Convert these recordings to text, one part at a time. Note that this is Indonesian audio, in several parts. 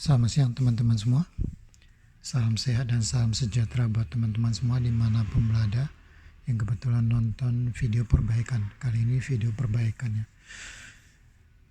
Selamat siang teman-teman semua. Salam sehat dan salam sejahtera buat teman-teman semua dimanapun berada yang kebetulan nonton video perbaikan. Kali ini video perbaikannya.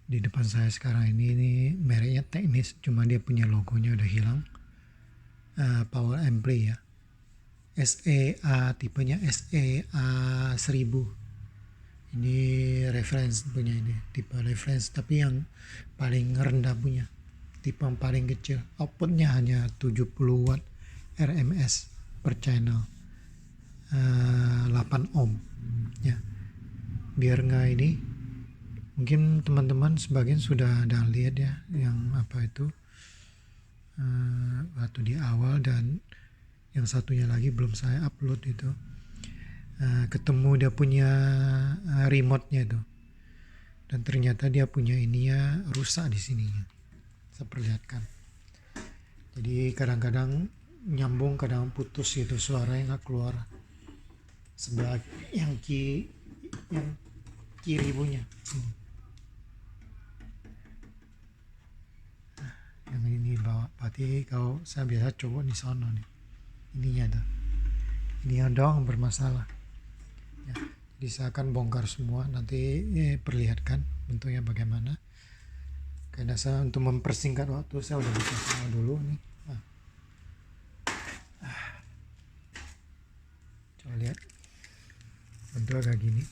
Di depan saya sekarang ini mereknya teknis, cuma dia punya logonya udah hilang. Power Ampli ya. SEA tipenya SEA 1000. Ini reference punya ini, tipe reference tapi yang paling rendah punya. Tipe yang paling kecil, outputnya hanya 70 watt RMS per channel, 8 ohm ya. Biar nggak ini, mungkin teman-teman sebagian sudah ada lihat ya yang apa itu waktu di awal, dan yang satunya lagi belum saya upload itu. Ketemu dia punya remote-nya itu, dan ternyata dia punya ininya rusak di sininya. Saya perlihatkan. Jadi kadang-kadang nyambung, kadang putus gitu, suaranya nggak keluar. Sebelah yang kiri punya. Yang ini bawa. Berarti kalau saya biasa coba di sana nih. Ininya tuh. Ini doang bermasalah. Ya, jadi saya akan bongkar semua, nanti perlihatkan bentuknya bagaimana. Karena saya untuk mempersingkat waktu, saya udah buka semua dulu nih. Coba lihat, bentuknya kayak gini.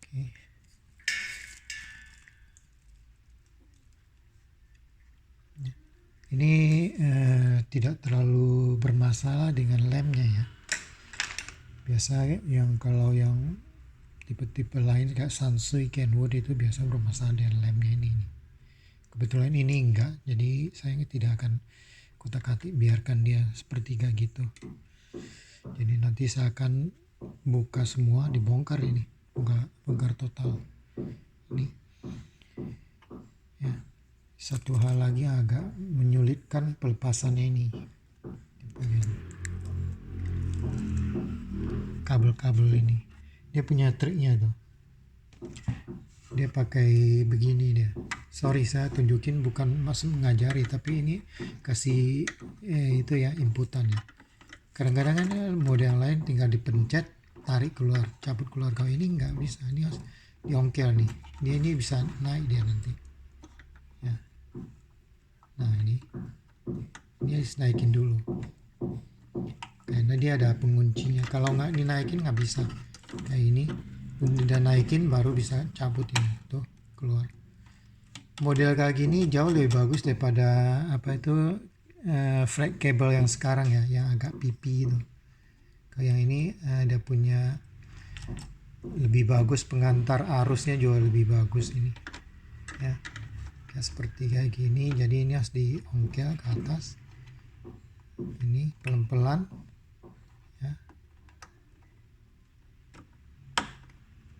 Oke. Ini tidak terlalu bermasalah dengan lemnya ya. Biasa yang kalau yang tipe-tipe lain kayak Sansui, Kenwood itu biasa bermasalah dengan lemnya ini. Kebetulan ini enggak, jadi saya tidak akan kutak-atik, biarkan dia sepertiga gitu. Jadi nanti saya akan buka semua, dibongkar ini, bongkar total. Ini ya. Satu hal lagi agak menyulitkan pelepasannya ini. Kabel-kabel ini. Dia punya triknya tuh. Dia pakai begini dia. Sorry, saya tunjukin bukan maksud mengajari, tapi ini kasih itu ya inputannya. Kadang-kadang kan model lain tinggal dipencet, tarik keluar, cabut keluar. Kalau ini nggak bisa, ini harus diongkel nih. Dia ini bisa naik dia nanti. Ya. Nah ini harus naikin dulu. Karena dia ada penguncinya. Kalau nggak dinaikin nggak bisa. Kayak ini, udah naikin baru bisa cabut ini, tuh keluar. Model kayak gini jauh lebih bagus daripada apa itu flat cable yang sekarang ya, yang agak pipi itu. Kalau yang ini dia punya lebih bagus, pengantar arusnya juga lebih bagus ini. Ya, kayak seperti kayak gini. Jadi ini harus diongkel ke atas. Ini pelan-pelan. Ya.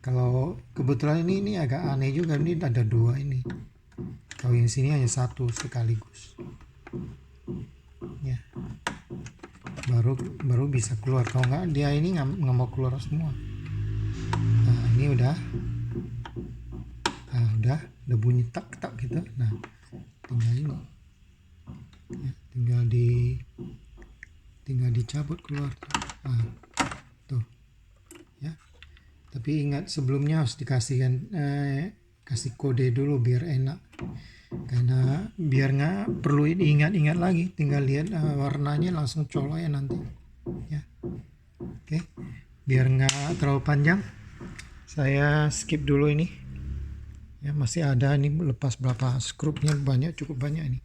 Kalau kebetulan ini agak aneh juga, ini ada dua ini. Kalau yang sini hanya satu sekaligus. Ya. Baru bisa keluar. Kalau nggak dia ini nggak mau keluar semua. Nah ini udah bunyi tak gitu. Nah tinggal ini. Ya, tinggal dicabut keluar. Nah, tuh. Ya. Tapi ingat sebelumnya harus dikasihkan kasih kode dulu biar enak. Karena biar nggak perlu ingat-ingat lagi, tinggal lihat warnanya langsung colok ya nanti. Ya. Oke. Biar nggak terlalu panjang, saya skip dulu ini. Ya, masih ada ini, lepas berapa skrupnya, cukup banyak ini.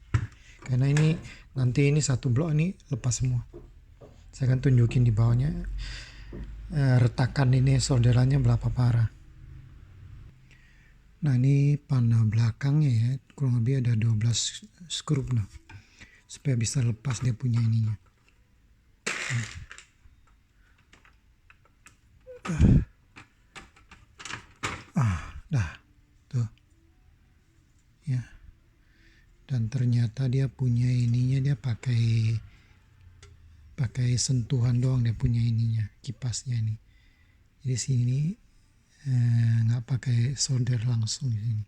Karena ini nanti ini satu blok ini lepas semua. Saya akan tunjukin di bawahnya retakan ini solderannya berapa parah. Nah ini panel belakangnya ya, kurang lebih ada 12 skrup nah, supaya bisa lepas dia punya ininya. Dah tuh ya. Dan ternyata dia punya ininya, dia pakai sentuhan doang, dia punya ininya, kipasnya ini. Jadi sini nggak nggak pakai solder langsung di sini,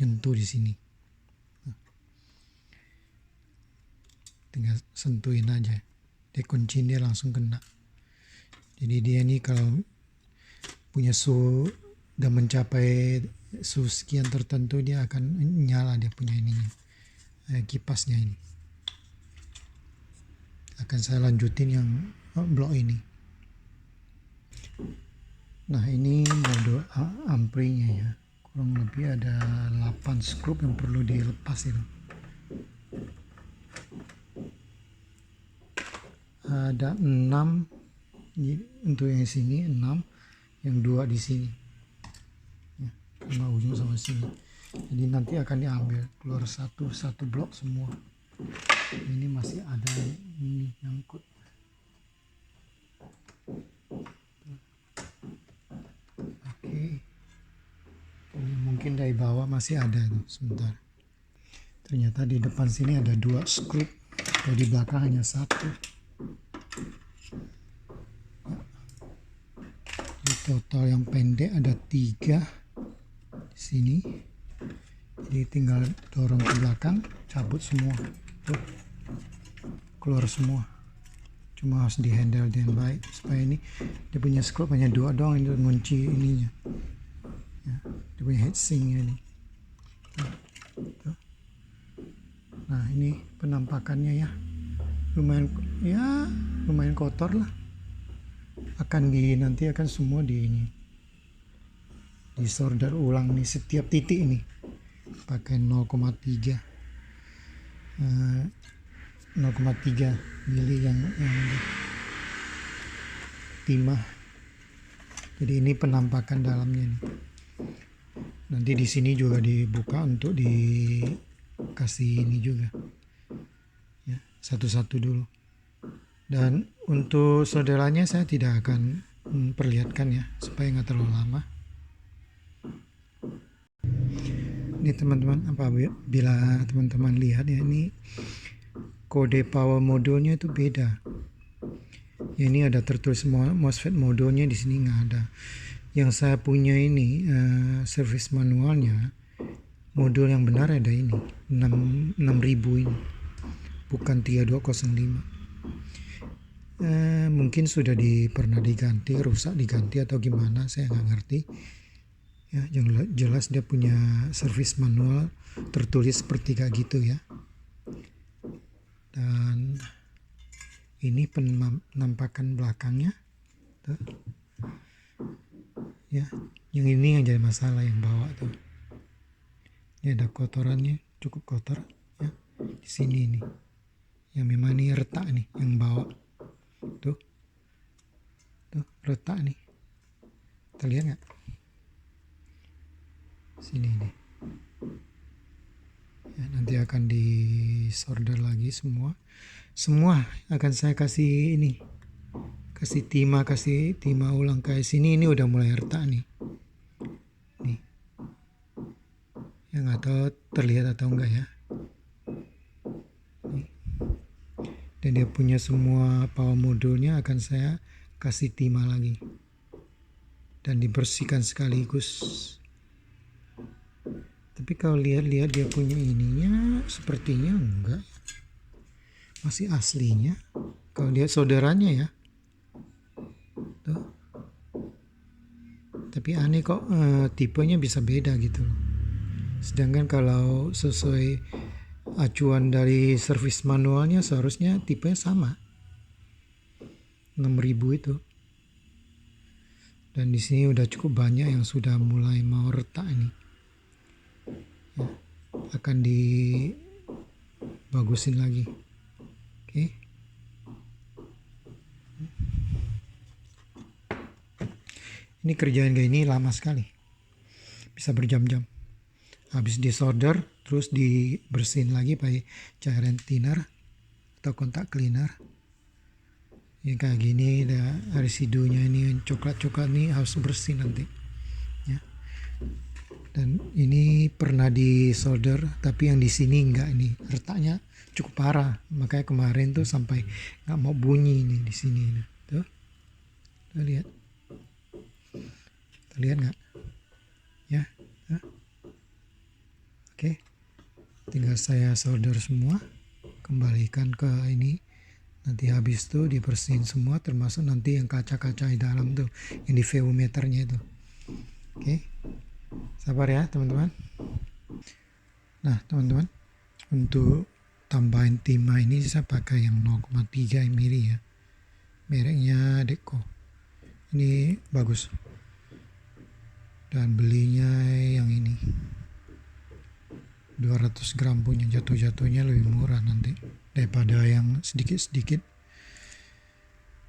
nyentuh di sini. Tinggal sentuhin aja, dia kunciin, dia langsung kena. Jadi dia ini kalau punya suhu udah mencapai suhu sekian tertentu, dia akan nyala, dia punya ininya, kipasnya ini. Akan saya lanjutin yang blok ini. Nah, ini mode amprinya ya, kurang lebih ada 8 skrup yang perlu dilepas itu. Ada 6 untuk yang sini, 6, yang 2 di sini ya, sama ujung sama sini. Jadi nanti akan diambil keluar satu blok semua. Ini masih ada ini nyangkut. Oke, ini mungkin dari bawah masih ada tuh, sebentar. Ternyata di depan sini ada 2 skrup, kalau di belakang hanya 1. Di total yang pendek ada 3 di sini. Jadi tinggal dorong ke belakang, cabut semua. Tuh, keluar semua. Cuma harus dihandle dengan baik supaya ini dia punya skrup hanya 2 doang untuk ngunci ininya. Ya, dia punya heatsinknya ini. Tuh. Nah, ini penampakannya ya. Lumayan kotor lah. Nanti akan semua disolder ulang nih, setiap titik ini pakai 0,3 mili yang timah. Jadi ini penampakan dalamnya nih. Nanti di sini juga dibuka untuk dikasih ini juga ya, satu-satu dulu. Dan untuk solderannya saya tidak akan perlihatkan ya, supaya nggak terlalu lama. Ini teman-teman, apabila teman-teman lihat ya, ini kode power modulnya itu beda. Ya, ini ada tertulis MOSFET modulnya, di sini nggak ada. Yang saya punya ini service manualnya, modul yang benar ada ini 6000 ini, bukan 3205. Mungkin sudah pernah diganti, rusak diganti atau gimana, saya nggak ngerti ya. Yang jelas dia punya service manual tertulis seperti kayak gitu ya. Dan ini penampakan belakangnya tuh ya. Yang ini yang jadi masalah, yang bawah tuh, ini ada kotorannya, cukup kotor ya di sini nih. Yang memang ini retak nih, yang bawah tuh retak nih, terlihat nggak? Sini nih ya, nanti akan disolder lagi semua akan saya kasih ini, kasih timah ulang kayak sini. Ini udah mulai retak nih ya, nggak tahu terlihat atau enggak ya. Dan dia punya semua power modulnya akan saya kasih timah lagi dan dibersihkan sekaligus. Tapi kalau lihat dia punya ininya sepertinya enggak, masih aslinya kalau lihat saudaranya ya tuh. Tapi aneh kok tipenya bisa beda gitu. Sedangkan kalau sesuai acuan dari servis manualnya seharusnya tipenya sama, 6000 itu. Dan di sini udah cukup banyak yang sudah mulai mau retak ini ya, akan dibagusin lagi. Oke. Ini kerjaan kayak ini lama sekali, bisa berjam-jam. Habis disolder terus dibersihin lagi pakai cairan thinner atau kontak cleaner. Yang kayak gini ada residunya, ini coklat nih harus bersih nanti ya. Dan ini pernah disolder tapi yang di sini enggak, ini retaknya cukup parah, makanya kemarin tuh sampai nggak mau bunyi ini di sini tuh lihat nggak? Oke, tinggal saya solder semua, kembalikan ke ini. Nanti habis itu dibersihin semua, termasuk nanti yang kaca-kaca di dalam tuh, yang di VU meternya itu. Oke, sabar ya teman-teman. Nah teman-teman, untuk tambahin timah ini saya pakai yang 0,3 mili ya, mereknya Deco. Ini bagus, dan belinya yang ini 200 gram punya, jatuh-jatuhnya lebih murah nanti daripada yang sedikit-sedikit.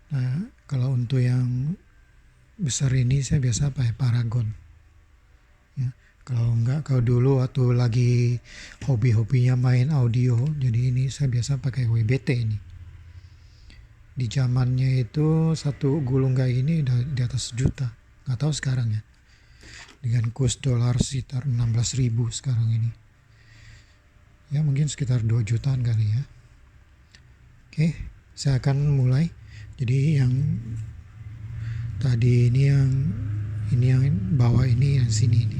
Nah kalau untuk yang besar ini saya biasa pakai Paragon ya. Kalau dulu waktu lagi hobi-hobinya main audio, jadi ini saya biasa pakai WBT ini. Di zamannya itu satu gulung kayak ini udah di atas juta, nggak tahu sekarang ya, dengan kurs dolar sekitar 16.000 sekarang ini ya, mungkin sekitar 2 jutaan kali ya. Oke, saya akan mulai. Jadi yang tadi ini yang bawah ini, yang sini ini,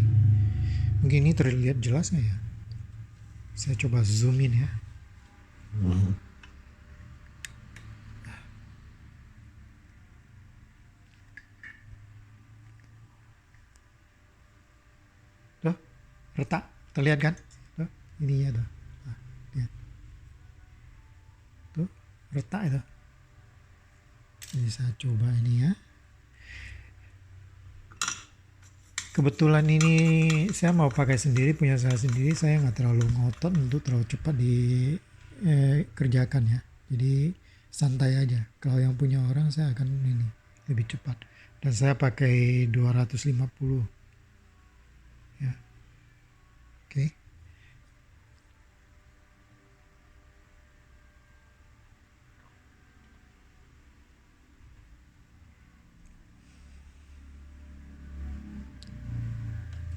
mungkin ini terlihat jelas nggak ya? Saya coba zoom in ya. Tuh, retak, terlihat kan? Tuh, ini ya tuh. Nah, lihat. Tuh, retak itu. Jadi saya coba ini ya. Kebetulan ini saya mau pakai sendiri, punya saya sendiri, saya nggak terlalu ngotot untuk terlalu cepat dikerjakan ya. Jadi santai aja. Kalau yang punya orang saya akan ini lebih cepat. Dan saya pakai 250 ya. Oke.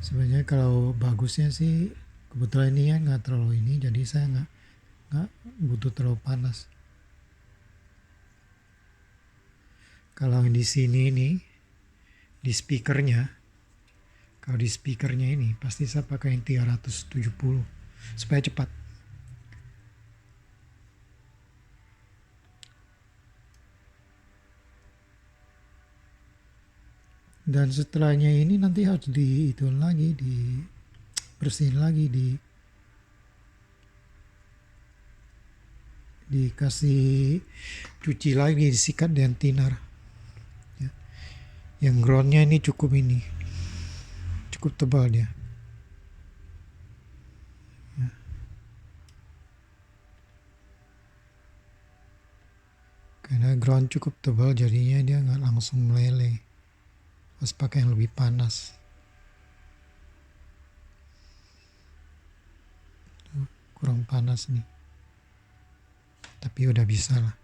Sebenarnya kalau bagusnya sih kebetulan ini ya nggak terlalu ini, jadi saya nggak butuh terlalu panas. Kalau di sini nih di speakernya, kalau di speakernya ini pasti saya pakai yang 370 supaya cepat. Dan setelahnya ini nanti harus bersihin lagi, dikasih cuci lagi, disikat dengan tinar ya. Yang groundnya ini cukup tebal dia ya. Karena ground cukup tebal, jadinya dia nggak langsung meleleh. Harus pakai yang lebih panas. Kurang panas nih, tapi udah bisa lah.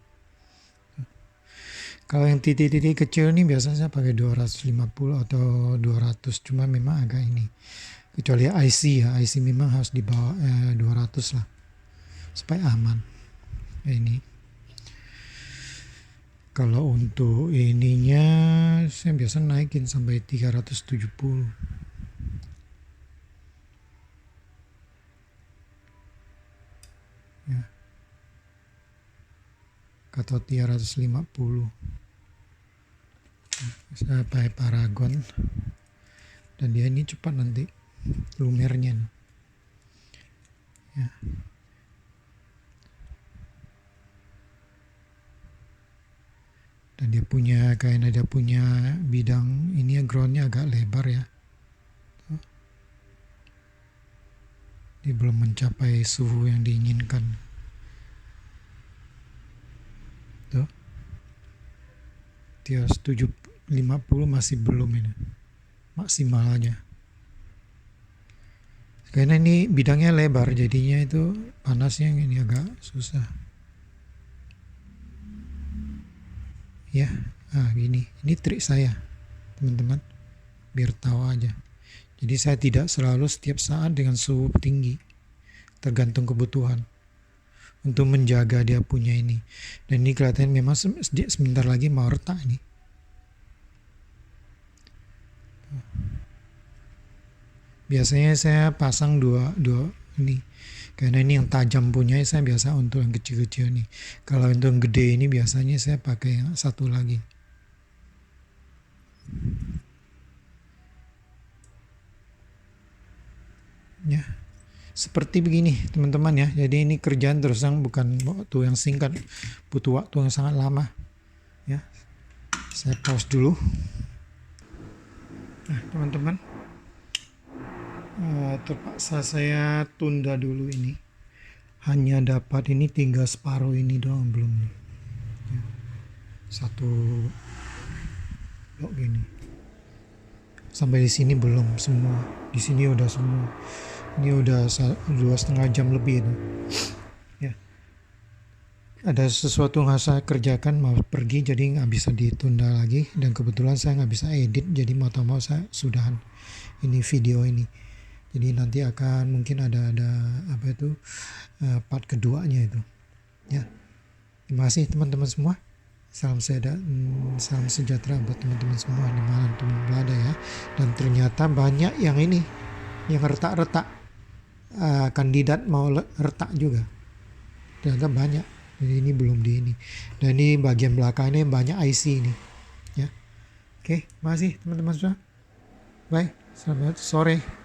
Kalau yang titik-titik kecil nih biasanya saya pakai 250 atau 200, cuma memang agak ini, kecuali IC ya, IC memang harus di bawah 200 lah supaya aman. Ini kalau untuk ininya saya biasa naikin sampai 370 ya, atau 350. Saya pakai Paragon dan dia ini cepat nanti lumernya ya. Dan dia punya bidang ini ya, groundnya agak lebar ya. Dia belum mencapai suhu yang diinginkan. Tuh, 350 masih belum ini maksimal aja. Karena ini bidangnya lebar, jadinya itu panasnya ini agak susah. Ya, gini. Ini trik saya, teman-teman, biar tahu aja. Jadi saya tidak selalu setiap saat dengan suhu tinggi, tergantung kebutuhan. Untuk menjaga dia punya ini. Dan ini kelihatan memang sebentar lagi mau retak ini. Biasanya saya pasang ini, karena ini yang tajam punya saya biasa untuk yang kecil-kecil nih. Kalau untuk yang gede ini biasanya saya pakai yang satu lagi ya. Seperti begini teman-teman ya. Jadi ini kerjaan terus yang bukan waktu yang singkat, butuh waktu yang sangat lama ya. Saya pause dulu. Nah teman-teman, terpaksa saya tunda dulu ini. Hanya dapat ini tinggal separuh ini doang belum nih. Ya. Satu blok gini. Sampai di sini belum semua. Di sini udah semua. Ini udah 2,5 jam lebih itu. Ya. Ada sesuatu yang harus saya kerjakan, mau pergi jadi nggak bisa ditunda lagi, dan kebetulan saya nggak bisa edit, jadi mau tak mau saya sudahan ini video ini. Jadi nanti akan mungkin ada apa itu part keduanya itu ya. Terima kasih teman-teman semua. Salam sejahtera buat teman-teman semua di mana teman berada ya. Dan ternyata banyak yang ini yang retak-retak, kandidat mau retak juga. Ternyata banyak. Jadi ini belum di ini. Dan ini bagian belakangnya banyak IC ini. Ya. Oke, makasih teman-teman semua. Bye. Selamat sore.